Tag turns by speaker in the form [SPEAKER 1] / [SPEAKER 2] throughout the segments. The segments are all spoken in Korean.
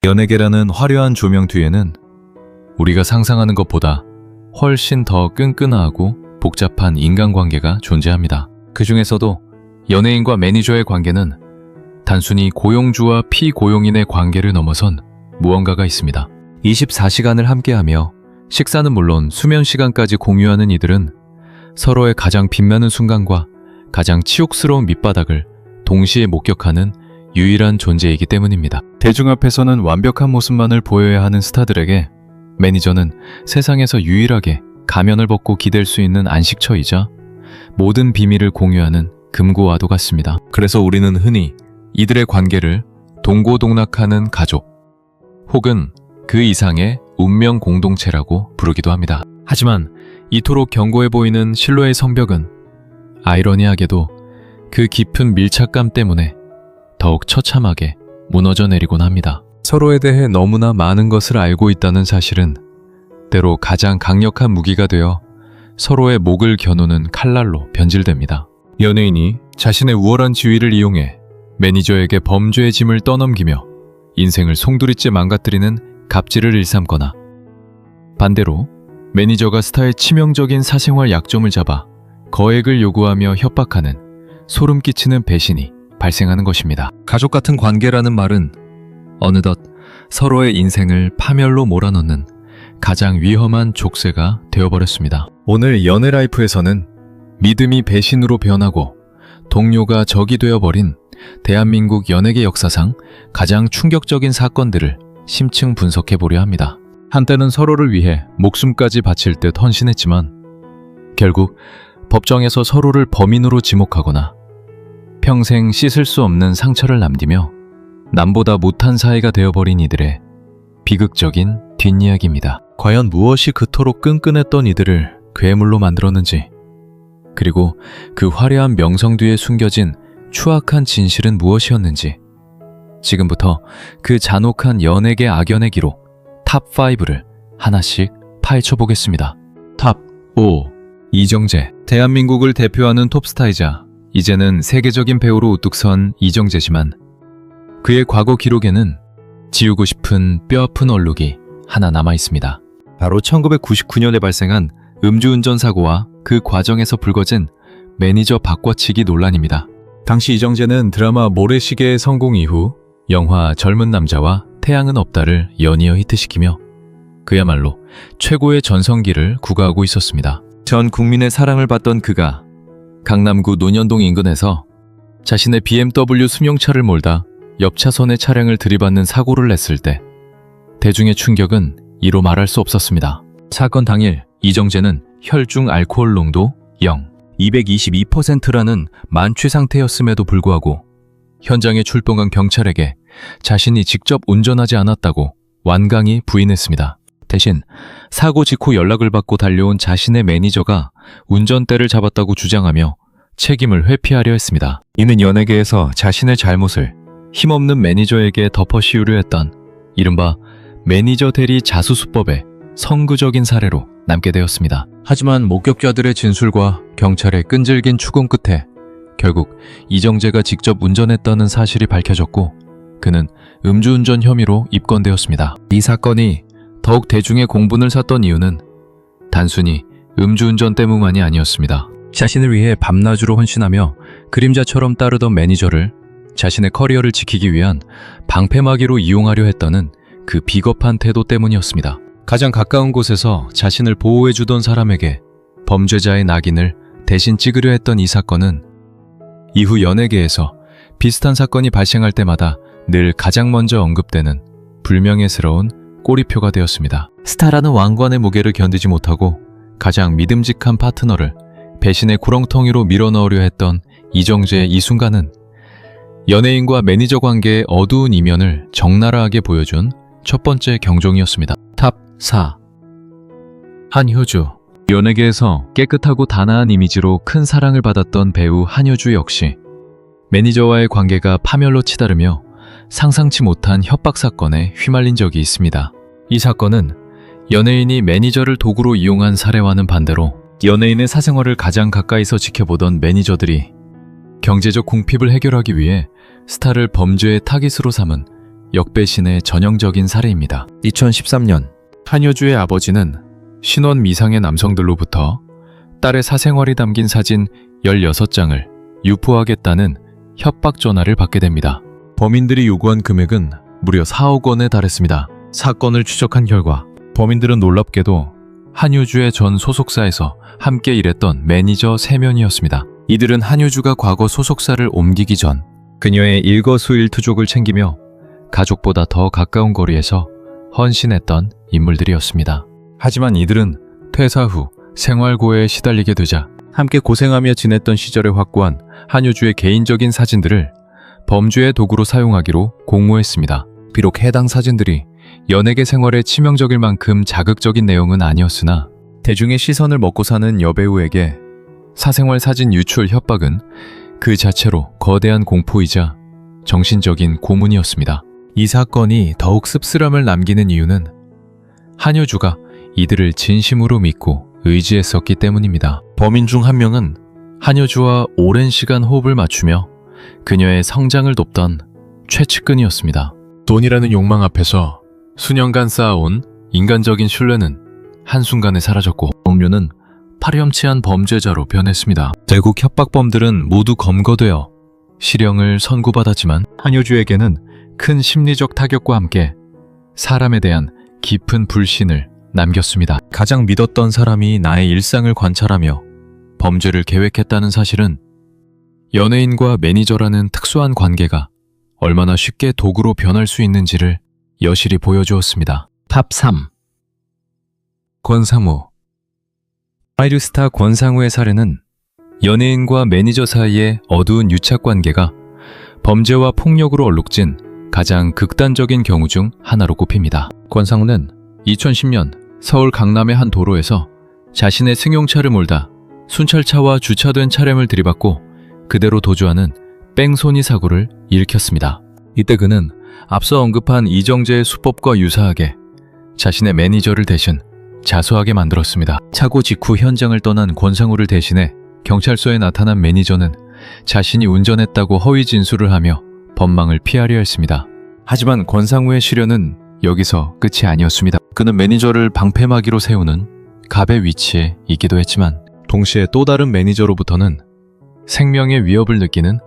[SPEAKER 1] 연예계라는 화려한 조명 뒤에는 우리가 상상하는 것보다 훨씬 더 끈끈하고 복잡한 인간관계가 존재합니다. 그 중에서도 연예인과 매니저의 관계는 단순히 고용주와 피고용인의 관계를 넘어선 무언가가 있습니다. 24시간을 함께하며 식사는 물론 수면 시간까지 공유하는 이들은 서로의 가장 빛나는 순간과 가장 치욕스러운 밑바닥을 동시에 목격하는 유일한 존재이기 때문입니다. 대중 앞에서는 완벽한 모습만을 보여야 하는 스타들에게 매니저는 세상에서 유일하게 가면을 벗고 기댈 수 있는 안식처이자 모든 비밀을 공유하는 금고와도 같습니다. 그래서 우리는 흔히 이들의 관계를 동고동락하는 가족 혹은 그 이상의 운명 공동체라고 부르기도 합니다. 하지만 이토록 견고해 보이는 신뢰의 성벽은 아이러니하게도 그 깊은 밀착감 때문에 더욱 처참하게 무너져 내리곤 합니다. 서로에 대해 너무나 많은 것을 알고 있다는 사실은 때로 가장 강력한 무기가 되어 서로의 목을 겨누는 칼날로 변질됩니다. 연예인이 자신의 우월한 지위를 이용해 매니저에게 범죄의 짐을 떠넘기며 인생을 송두리째 망가뜨리는 갑질을 일삼거나 반대로 매니저가 스타의 치명적인 사생활 약점을 잡아 거액을 요구하며 협박하는 소름 끼치는 배신이 발생하는 것입니다. 가족 같은 관계라는 말은 어느덧 서로의 인생을 파멸로 몰아넣는 가장 위험한 족쇄가 되어버렸습니다. 오늘 연애라이프에서는 믿음이 배신으로 변하고 동료가 적이 되어버린 대한민국 연예계 역사상 가장 충격적인 사건들을 심층 분석해보려 합니다. 한때는 서로를 위해 목숨까지 바칠 듯 헌신했지만 결국 법정에서 서로를 범인으로 지목하거나 평생 씻을 수 없는 상처를 남기며 남보다 못한 사이가 되어버린 이들의 비극적인 뒷이야기입니다. 과연 무엇이 그토록 끈끈했던 이들을 괴물로 만들었는지, 그리고 그 화려한 명성 뒤에 숨겨진 추악한 진실은 무엇이었는지, 지금부터 그 잔혹한 연예계 악연의 기록 탑5를 하나씩 파헤쳐 보겠습니다. 탑 5. 이정재. 대한민국을 대표하는 톱스타이자 이제는 세계적인 배우로 우뚝 선 이정재지만 그의 과거 기록에는 지우고 싶은 뼈아픈 얼룩이 하나 남아 있습니다. 바로 1999년에 발생한 음주운전 사고와 그 과정에서 불거진 매니저 바꿔치기 논란입니다. 당시 이정재는 드라마 모래시계의 성공 이후 영화 젊은 남자와 태양은 없다를 연이어 히트시키며 그야말로 최고의 전성기를 구가하고 있었습니다. 전 국민의 사랑을 받던 그가 강남구 논현동 인근에서 자신의 BMW 승용차를 몰다 옆 차선의 차량을 들이받는 사고를 냈을 때 대중의 충격은 이로 말할 수 없었습니다. 사건 당일 이정재는 혈중 알코올 농도 0, 222%라는 만취 상태였음에도 불구하고 현장에 출동한 경찰에게 자신이 직접 운전하지 않았다고 완강히 부인했습니다. 대신 사고 직후 연락을 받고 달려온 자신의 매니저가 운전대를 잡았다고 주장하며 책임을 회피하려 했습니다. 이는 연예계에서 자신의 잘못을 힘없는 매니저에게 덮어씌우려 했던 이른바 매니저 대리 자수수법의 선구적인 사례로 남게 되었습니다. 하지만 목격자들의 진술과 경찰의 끈질긴 추궁 끝에 결국 이정재가 직접 운전했다는 사실이 밝혀졌고 그는 음주운전 혐의로 입건되었습니다. 이 사건이 더욱 대중의 공분을 샀던 이유는 단순히 음주운전 때문만이 아니었습니다. 자신을 위해 밤낮으로 헌신하며 그림자처럼 따르던 매니저를 자신의 커리어를 지키기 위한 방패막이로 이용하려 했다는 그 비겁한 태도 때문이었습니다. 가장 가까운 곳에서 자신을 보호해주던 사람에게 범죄자의 낙인을 대신 찍으려 했던 이 사건은 이후 연예계에서 비슷한 사건이 발생할 때마다 늘 가장 먼저 언급되는 불명예스러운 꼬리표가 되었습니다. 스타라는 왕관의 무게를 견디지 못하고 가장 믿음직한 파트너를 배신의 구렁텅이로 밀어넣으려 했던 이정재의 이 순간은 연예인과 매니저 관계의 어두운 이면을 적나라하게 보여준 첫 번째 경종이었습니다. 탑 4. 한효주. 연예계에서 깨끗하고 단아한 이미지로 큰 사랑을 받았던 배우 한효주 역시 매니저와의 관계가 파멸로 치달으며 상상치 못한 협박 사건에 휘말린 적이 있습니다. 이 사건은 연예인이 매니저를 도구로 이용한 사례와는 반대로 연예인의 사생활을 가장 가까이서 지켜보던 매니저들이 경제적 궁핍을 해결하기 위해 스타를 범죄의 타깃으로 삼은 역배신의 전형적인 사례입니다. 2013년 한효주의 아버지는 신원 미상의 남성들로부터 딸의 사생활이 담긴 사진 16장을 유포하겠다는 협박 전화를 받게 됩니다. 범인들이 요구한 금액은 무려 4억 원에 달했습니다. 사건을 추적한 결과 범인들은 놀랍게도 한효주의 전 소속사에서 함께 일했던 매니저 3명이었습니다. 이들은 한효주가 과거 소속사를 옮기기 전 그녀의 일거수일투족을 챙기며 가족보다 더 가까운 거리에서 헌신했던 인물들이었습니다. 하지만 이들은 퇴사 후 생활고에 시달리게 되자 함께 고생하며 지냈던 시절에 확보한 한효주의 개인적인 사진들을 범죄의 도구로 사용하기로 공모했습니다. 비록 해당 사진들이 연예계 생활에 치명적일 만큼 자극적인 내용은 아니었으나 대중의 시선을 먹고 사는 여배우에게 사생활 사진 유출 협박은 그 자체로 거대한 공포이자 정신적인 고문이었습니다. 이 사건이 더욱 씁쓸함을 남기는 이유는 한효주가 이들을 진심으로 믿고 의지했었기 때문입니다. 범인 중 한 명은 한효주와 오랜 시간 호흡을 맞추며 그녀의 성장을 돕던 최측근이었습니다. 돈이라는 욕망 앞에서 수년간 쌓아온 인간적인 신뢰는 한순간에 사라졌고 범류는 파렴치한 범죄자로 변했습니다. 결국 협박범들은 모두 검거되어 실형을 선고받았지만 한효주에게는 큰 심리적 타격과 함께 사람에 대한 깊은 불신을 남겼습니다. 가장 믿었던 사람이 나의 일상을 관찰하며 범죄를 계획했다는 사실은 연예인과 매니저라는 특수한 관계가 얼마나 쉽게 도구로 변할 수 있는지를 여실히 보여주었습니다. 탑 3. 권상우. 아이류스타 권상우의 사례는 연예인과 매니저 사이의 어두운 유착관계가 범죄와 폭력으로 얼룩진 가장 극단적인 경우 중 하나로 꼽힙니다. 권상우는 2010년 서울 강남의 한 도로에서 자신의 승용차를 몰다 순찰차와 주차된 차량을 들이받고 그대로 도주하는 뺑소니 사고를 일으켰습니다. 이때 그는 앞서 언급한 이정재의 수법과 유사하게 자신의 매니저를 대신 자수하게 만들었습니다. 사고 직후 현장을 떠난 권상우를 대신해 경찰서에 나타난 매니저는 자신이 운전했다고 허위 진술을 하며 법망을 피하려 했습니다. 하지만 권상우의 시련은 여기서 끝이 아니었습니다. 그는 매니저를 방패막이로 세우는 갑의 위치에 있기도 했지만 동시에 또 다른 매니저로부터는 생명의 위협을 느끼는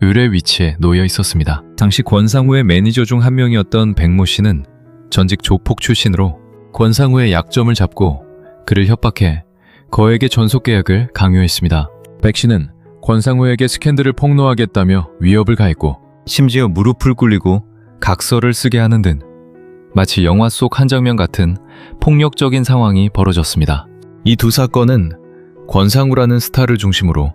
[SPEAKER 1] 을의 위치에 놓여 있었습니다. 당시 권상우의 매니저 중 한 명이었던 백모 씨는 전직 조폭 출신으로 권상우의 약점을 잡고 그를 협박해 거액의 전속 계약을 강요했습니다. 백 씨는 권상우에게 스캔들을 폭로하겠다며 위협을 가했고 심지어 무릎을 꿇리고 각서를 쓰게 하는 등 마치 영화 속 한 장면 같은 폭력적인 상황이 벌어졌습니다. 이 두 사건은 권상우라는 스타를 중심으로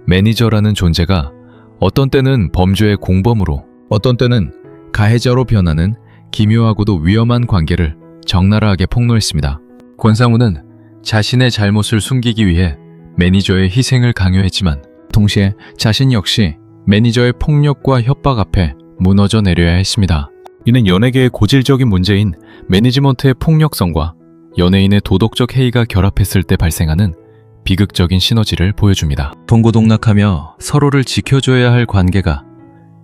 [SPEAKER 1] 매니저라는 존재가 어떤 때는 범죄의 공범으로 어떤 때는 가해자로 변하는 기묘하고도 위험한 관계를 적나라하게 폭로했습니다. 권상우는 자신의 잘못을 숨기기 위해 매니저의 희생을 강요했지만 동시에 자신 역시 매니저의 폭력과 협박 앞에 무너져 내려야 했습니다. 이는 연예계의 고질적인 문제인 매니지먼트의 폭력성과 연예인의 도덕적 해이가 결합했을 때 발생하는 비극적인 시너지를 보여줍니다. 동고동락하며 서로를 지켜줘야 할 관계가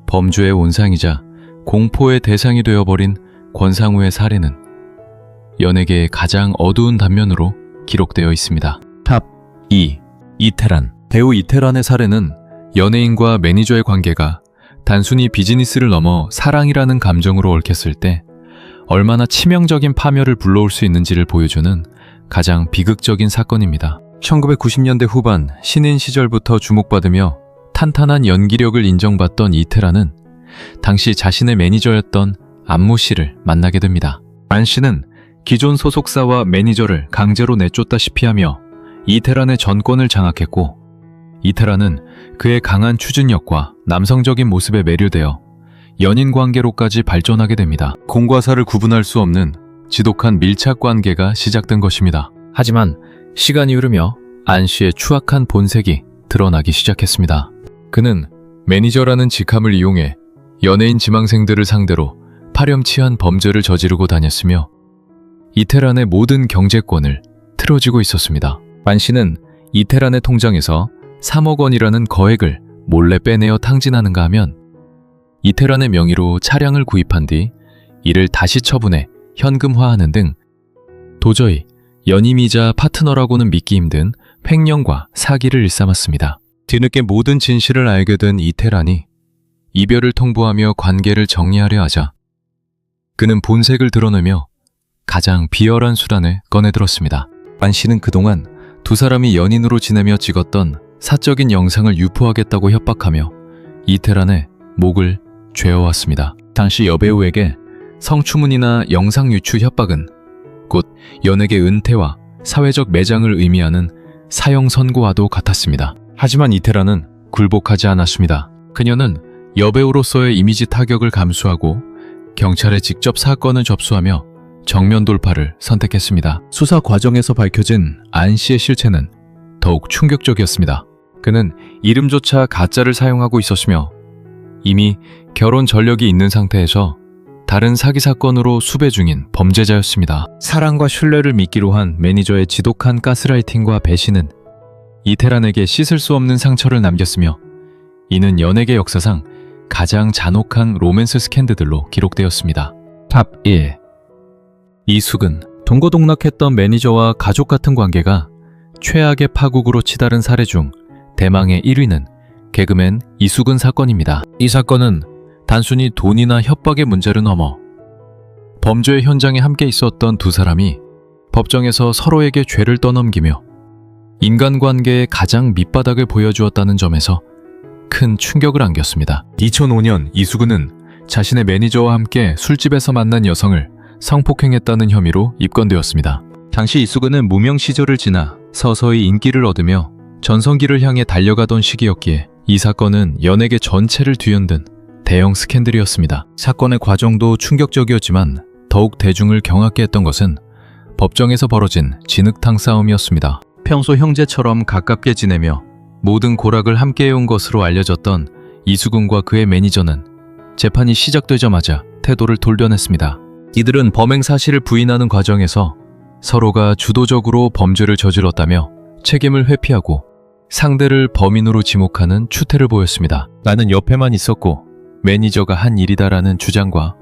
[SPEAKER 1] 범죄의 온상이자 공포의 대상이 되어버린 권상우의 사례는 연예계의 가장 어두운 단면으로 기록되어 있습니다. 탑 2. 이태란. 배우 이태란의 사례는 연예인과 매니저의 관계가 단순히 비즈니스를 넘어 사랑이라는 감정으로 얽혔을 때 얼마나 치명적인 파멸을 불러올 수 있는지를 보여주는 가장 비극적인 사건입니다. 1990년대 후반 신인 시절부터 주목받으며 탄탄한 연기력을 인정받던 이태란은 당시 자신의 매니저였던 안무 씨를 만나게 됩니다. 안 씨는 기존 소속사와 매니저를 강제로 내쫓다시피 하며 이태란의 전권을 장악했고 이태란은 그의 강한 추진력과 남성적인 모습에 매료되어 연인 관계로까지 발전하게 됩니다. 공과 사를 구분할 수 없는 지독한 밀착 관계가 시작된 것입니다. 하지만 시간이 흐르며 안 씨의 추악한 본색이 드러나기 시작했습니다. 그는 매니저라는 직함을 이용해 연예인 지망생들을 상대로 파렴치한 범죄를 저지르고 다녔으며 이태란의 모든 경제권을 틀어쥐고 있었습니다. 안 씨는 이태란의 통장에서 3억 원이라는 거액을 몰래 빼내어 탕진하는가 하면 이태란의 명의로 차량을 구입한 뒤 이를 다시 처분해 현금화하는 등 도저히 연임이자 파트너라고는 믿기 힘든 횡령과 사기를 일삼았습니다. 뒤늦게 모든 진실을 알게 된 이태란이 이별을 통보하며 관계를 정리하려 하자 그는 본색을 드러내며 가장 비열한 수단을 꺼내들었습니다. 안 씨는 그동안 두 사람이 연인으로 지내며 찍었던 사적인 영상을 유포하겠다고 협박하며 이태란의 목을 죄어왔습니다. 당시 여배우에게 성추문이나 영상 유출 협박은 곧 연예계 은퇴와 사회적 매장을 의미하는 사형 선고와도 같았습니다. 하지만 이태란은 굴복하지 않았습니다. 그녀는 여배우로서의 이미지 타격을 감수하고 경찰에 직접 사건을 접수하며 정면 돌파를 선택했습니다. 수사 과정에서 밝혀진 안 씨의 실체는 더욱 충격적이었습니다. 그는 이름조차 가짜를 사용하고 있었으며 이미 결혼 전력이 있는 상태에서 다른 사기 사건으로 수배 중인 범죄자였습니다. 사랑과 신뢰를 미끼로 한 매니저의 지독한 가스라이팅과 배신은 이태란에게 씻을 수 없는 상처를 남겼으며 이는 연예계 역사상 가장 잔혹한 로맨스 스캔들들로 기록되었습니다. 탑 1. 이숙은 동고동락했던 매니저와 가족 같은 관계가 최악의 파국으로 치달은 사례 중 대망의 1위는 개그맨 이숙은 사건입니다. 이 사건은 단순히 돈이나 협박의 문제를 넘어 범죄의 현장에 함께 있었던 두 사람이 법정에서 서로에게 죄를 떠넘기며 인간관계의 가장 밑바닥을 보여주었다는 점에서 큰 충격을 안겼습니다. 2005년 이수근은 자신의 매니저와 함께 술집에서 만난 여성을 성폭행했다는 혐의로 입건되었습니다. 당시 이수근은 무명 시절을 지나 서서히 인기를 얻으며 전성기를 향해 달려가던 시기였기에 이 사건은 연예계 전체를 뒤흔든 대형 스캔들이었습니다. 사건의 과정도 충격적이었지만 더욱 대중을 경악게 했던 것은 법정에서 벌어진 진흙탕 싸움이었습니다. 평소 형제처럼 가깝게 지내며 모든 고락을 함께 해온 것으로 알려졌던 이수근과 그의 매니저는 재판이 시작되자마자 태도를 돌려냈습니다. 이들은 범행 사실을 부인하는 과정에서 서로가 주도적으로 범죄를 저질렀다며 책임을 회피하고 상대를 범인으로 지목하는 추태를 보였습니다. 나는 옆에만 있었고 매니저가 한 일이다라는 주장과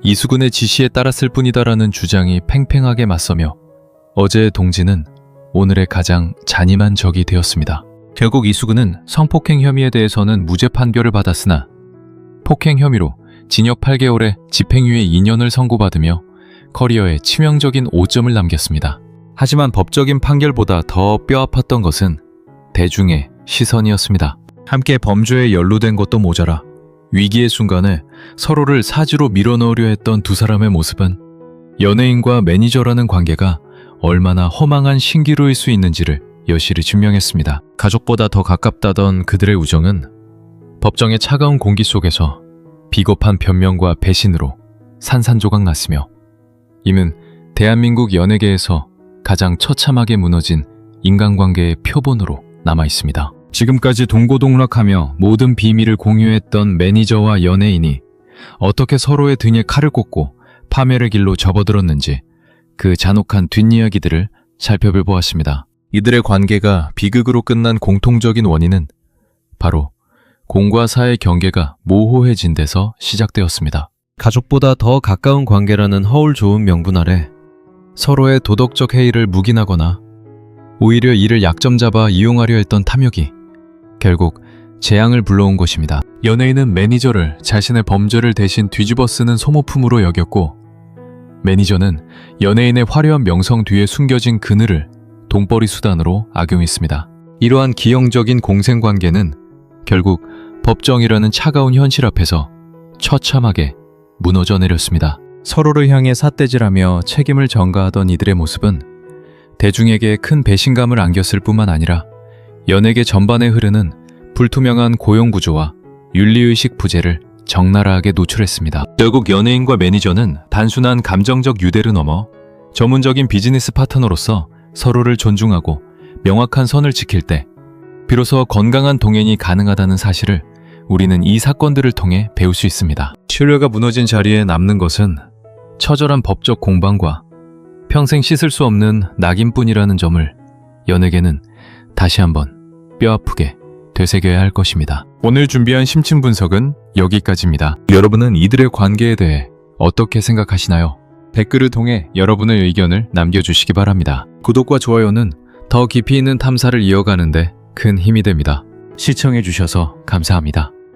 [SPEAKER 1] 이수근의 지시에 따랐을 뿐이다라는 주장이 팽팽하게 맞서며 어제의 동지는 오늘의 가장 잔인한 적이 되었습니다. 결국 이수근은 성폭행 혐의에 대해서는 무죄 판결을 받았으나 폭행 혐의로 징역 8개월에 집행유예 2년을 선고받으며 커리어에 치명적인 오점을 남겼습니다. 하지만 법적인 판결보다 더 뼈아팠던 것은 대중의 시선이었습니다. 함께 범죄에 연루된 것도 모자라 위기의 순간에 서로를 사지로 밀어넣으려 했던 두 사람의 모습은 연예인과 매니저라는 관계가 얼마나 허망한 신기루일 수 있는지를 여실히 증명했습니다. 가족보다 더 가깝다던 그들의 우정은 법정의 차가운 공기 속에서 비겁한 변명과 배신으로 산산조각 났으며 이는 대한민국 연예계에서 가장 처참하게 무너진 인간관계의 표본으로 남아 있습니다. 지금까지 동고동락하며 모든 비밀을 공유했던 매니저와 연예인이 어떻게 서로의 등에 칼을 꽂고 파멸의 길로 접어들었는지 그 잔혹한 뒷이야기들을 살펴볼 보았습니다. 이들의 관계가 비극으로 끝난 공통적인 원인은 바로 공과 사의 경계가 모호해진 데서 시작되었습니다. 가족보다 더 가까운 관계라는 허울 좋은 명분 아래 서로의 도덕적 해이를 묵인하거나 오히려 이를 약점 잡아 이용하려 했던 탐욕이 결국 재앙을 불러온 것입니다. 연예인은 매니저를 자신의 범죄를 대신 뒤집어 쓰는 소모품으로 여겼고 매니저는 연예인의 화려한 명성 뒤에 숨겨진 그늘을 돈벌이 수단으로 악용했습니다. 이러한 기형적인 공생관계는 결국 법정이라는 차가운 현실 앞에서 처참하게 무너져 내렸습니다. 서로를 향해 삿대질하며 책임을 전가하던 이들의 모습은 대중에게 큰 배신감을 안겼을 뿐만 아니라 연예계 전반에 흐르는 불투명한 고용구조와 윤리의식 부재를 적나라하게 노출했습니다. 결국 연예인과 매니저는 단순한 감정적 유대를 넘어 전문적인 비즈니스 파트너로서 서로를 존중하고 명확한 선을 지킬 때 비로소 건강한 동행이 가능하다는 사실을 우리는 이 사건들을 통해 배울 수 있습니다. 신뢰가 무너진 자리에 남는 것은 처절한 법적 공방과 평생 씻을 수 없는 낙인뿐이라는 점을 연예계는 다시 한번 뼈아프게 되새겨야 할 것입니다. 오늘 준비한 심층 분석은 여기까지입니다. 여러분은 이들의 관계에 대해 어떻게 생각하시나요? 댓글을 통해 여러분의 의견을 남겨주시기 바랍니다. 구독과 좋아요는 더 깊이 있는 탐사를 이어가는데 큰 힘이 됩니다. 시청해주셔서 감사합니다.